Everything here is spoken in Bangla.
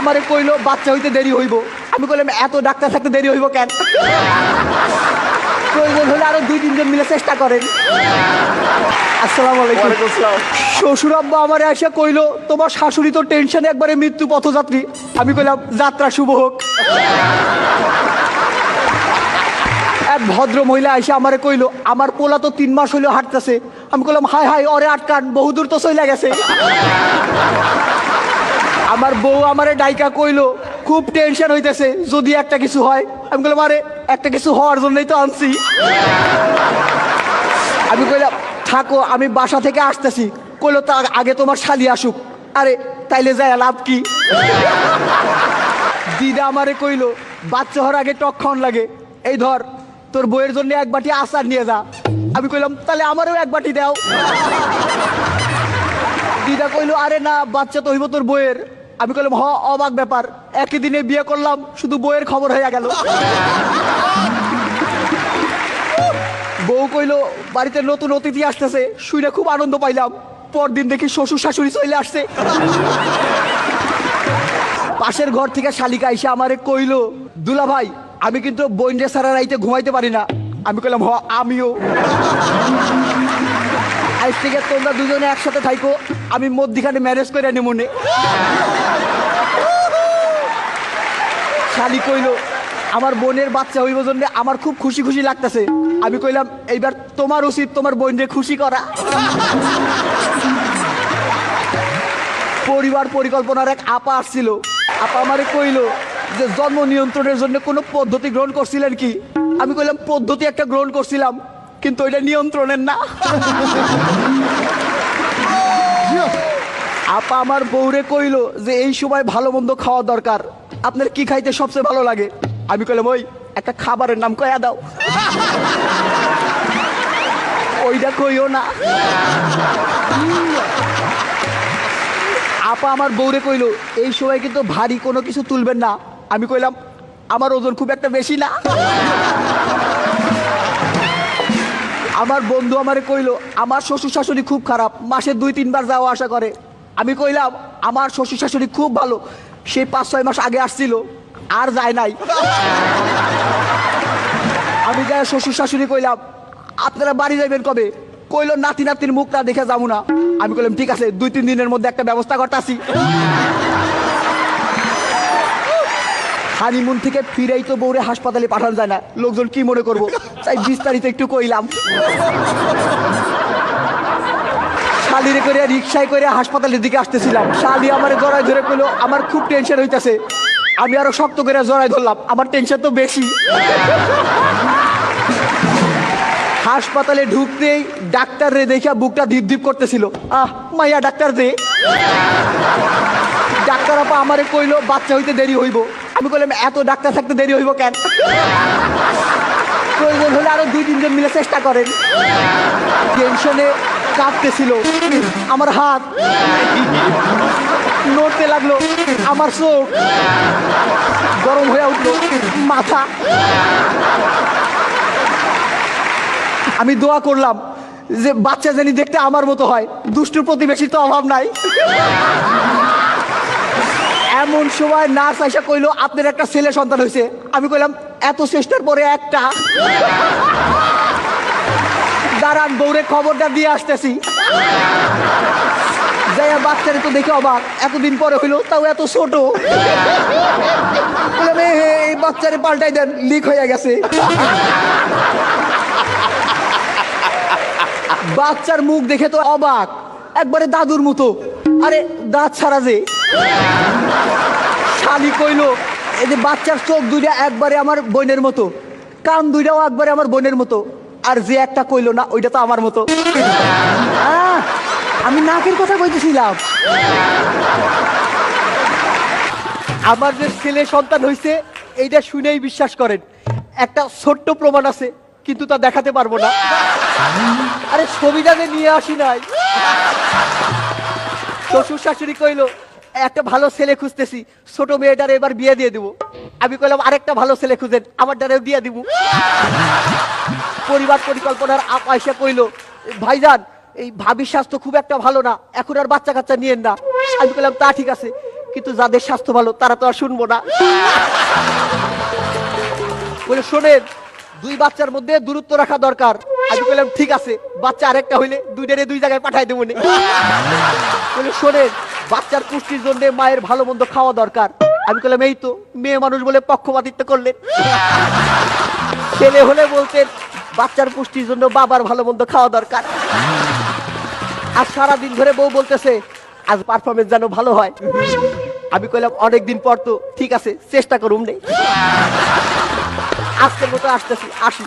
আমারে কইলো বাচ্চা হইতে দেরি হইব। আমি কইলাম এত ডাক্তার থাকতে দেরি হইব কেন? প্রয়োজন হলে আরো 2-3 জন মিলে চেষ্টা করেন। আসসালামু আলাইকুম। শ্বশুর আব্বা আমারে এসে কইলো তোমার শাশুড়ি তো টেনশনে একবারে মৃত্যু পথযাত্রী। আমি কইলাম যাত্রা শুভ হোক। এক ভদ্র মহিলা এসে আমারে কইলো আমার পোলা তো 3 মাস হইলো হাঁটতেছে। আমি কইলাম হায় হায় ওরে আটকান, বহুদূর তো চলে গেছে। আমার বউ আমারে ডাইকা কইলো খুব টেনশন হইতেছে যদি একটা কিছু হয়। আমি কইলাম আরে একটা কিছু হওয়ার জন্যই তো আনছি। আমি কইলাম থাকো আমি বাসা থেকে আসতেছি। কইলো তার আগে তোমার শালি আসুক। আরে তাইলে যায় লাভ কি? দিদা আমারে কইলো বাচ্চা হওয়ার আগে টক খাওয়ান লাগে, এই ধর তোর বইয়ের জন্য 1 বাটি আচার নিয়ে যা। আমি কইলাম তাহলে আমারও 1 বাটি দাও। দিদা কইলো আরে না বাচ্চা তো হইব তোর বইয়ের। আমি কইলাম হ অবাক ব্যাপার, একই দিনে বিয়ে করলাম শুধু বইয়ের খবর হয়ে গেল। বউ কইলো বাড়িতে নতুন অতিথি আসতেছে, শুনে খুব আনন্দ পাইলাম। পরদিন দেখি শ্বশুর শাশুড়ি চলে আসছে। পাশের ঘর থেকে শালিকা এসে আমারে কইলো দুলা ভাই আমি কিন্তু বইনরে সারা রাইতে ঘুমাইতে পারি না। আমি কইলাম হ আমিও। আজ থেকে তোমরা দুজনে একসাথে থাইকো, আমি মধ্যিখানে ম্যারেজ করে আনি মনে। শালি কইলো আমার বোনের বাচ্চা হইব জন্য আমার খুব খুশি খুশি লাগতেছে। আমি কইলাম এইবার তোমার উচিত তোমার বোনরে খুশি করা। পরিবার পরিকল্পনার এক আপা আসছিল। আপা আমারে কইলো যে জন্ম নিয়ন্ত্রণের জন্য কোনো পদ্ধতি গ্রহণ করছিলেন কি? আমি কইলাম পদ্ধতি একটা গ্রহণ করছিলাম কিন্তু ওইটা নিয়ন্ত্রণের না। আপা আমার বউরে কইলো যে এই সময় ভালো মন্দ খাওয়া দরকার, আপনার কি খাইতে সবচেয়ে ভালো লাগে? আমি কইলাম ওই একটা খাবারের নাম কয়া দাও। ওইটা কইও না। আপা আমার বউরে কইলো এই সময় কিন্তু ভারী কোনো কিছু তুলবেন না। আমি কইলাম আমার ওজন খুব একটা বেশি না। আমার বন্ধু আমারে কইলো আমার শ্বশুর শাশুড়ি খুব খারাপ, মাসে 2-3 বার যাওয়া আসা করে। আমি কইলাম আমার শ্বশুর শাশুড়ি খুব ভালো, সেই 5-6 মাস আগে আসছিল আর যায় নাই। আমি যাই শ্বশুর শাশুড়ি কইলাম আপনারা বাড়ি যাইবেন কবে? কইলো নাতি নাতির মুখটা দেখে যাবো না। আমি কইলাম ঠিক আছে 2-3 দিনের মধ্যে একটা ব্যবস্থা করতেছি। হানিমুন থেকে ফিরেই তো বউরে হাসপাতালে পাঠানো যায় না, লোকজন কি মনে করবো, তাই বিস্তারিত একটু কইলাম। শালিরে করে রিক্সায় করে হাসপাতালের দিকে আসতেছিলাম। শালি আমার জড়াই ধরে কইলো আমার খুব টেনশন হইতেছে। আমি আরো শক্ত করে জড়াই ধরলাম, আমার টেনশন তো বেশি। হাসপাতালে ঢুকতেই ডাক্তার রে দেখা বুকটা ধীপ ধীপ করতেছিল। মাইয়া ডাক্তার রে। ডাক্তার আপা আমারে কইলো বাচ্চা হইতে দেরি হইব। আমি কইলাম এত ডাক্তার থাকতে দেরি হইব কেন? প্রয়োজন হলে আরো 2-3 জন মিলে চেষ্টা করেন। টেনশনে কাঁপতেছিল আমার হাত, নড়তে লাগলো আমার চোখ, গরম হয়ে উঠলো মাথা। আমি দোয়া করলাম যে বাচ্চা জানি দেখতে আমার মতো হয়, দুষ্টুর প্রতিবেশীর তো অভাব নাই। এমন সময় নার্স আইসা কইলো আপনার একটা ছেলে সন্তান হয়েছে। আমি কইলাম এত চেষ্টার পরে একটা? দাঁড়ান বউরে খবরটা দিয়ে আসতেছি। যাই বাচ্চারে তো দেখে অবাক, এতদিন পরে হইলো তাও এত ছোট। এই বাচ্চারে পাল্টাই দেন, লিক হয়ে গেছে। বাচ্চার মুখ দেখে তো অবাক, একবারে দাদুর মতো। আরে দাঁত ছাড়া যে। শালি কইলো এই যে বাচ্চার চোখ 2টা একবারে আমার বোনের মতো, কান 2টাও একবারে আমার বোনের মতো, আর যে একটা কইলো না ওইটা তো আমার মতো। আমি নাকের কথা কইতেছিলাম। আমার যে ছেলে সন্তান হয়েছে এইটা শুনেই বিশ্বাস করেন। একটা ছোট্ট প্রমাণ আছে কিন্তু তা দেখাতে পারবো না। আরে ছবিটা যে নিয়ে আসি নাই। শ্বশুর শাশুড়ি কইলো একটা ভালো ছেলে খুঁজতেছি, ছোট মেয়েটার এবার বিয়ে দিয়ে দিব। আমি কইলাম আরেকটা ভালো ছেলে খুঁজেন, আমার দ্বারাও বিয়ে দিব। পরিবার পরিকল্পনার আয়সা কইলো ভাইজান এই ভাবির স্বাস্থ্য খুব একটা ভালো না, এখন আর বাচ্চা কাচ্চা নিয়েন না। আমি কইলাম তা ঠিক আছে, কিন্তু যাদের স্বাস্থ্য ভালো তারা তো আর শুনবো না। বলে শোনেন, 2 বাচ্চার মধ্যে দূরত্ব রাখা দরকার। আমি বললাম ঠিক আছে, বাচ্চা আরেকটা হইলে 2টারে 2 জায়গায় পাঠাই দেবো। বলে শোনেন, বাচ্চার পুষ্টির জন্য মায়ের ভালো মন্দ খাওয়া দরকার। আমি বললাম এই তো মেয়ে মানুষ বলে পক্ষপাতিত্ব করলেন। ছেলে হলে বলতেন বাচ্চার পুষ্টির জন্য বাবার ভালো মন্দ খাওয়া দরকার। আর সারাদিন ধরে বউ বলতেছে আজ পারফরমেন্স যেন ভালো হয়। আমি কইলাম অনেকদিন পর তো, ঠিক আছে চেষ্টা করুম নেই। আজকের মতো আসতেছি, আসি।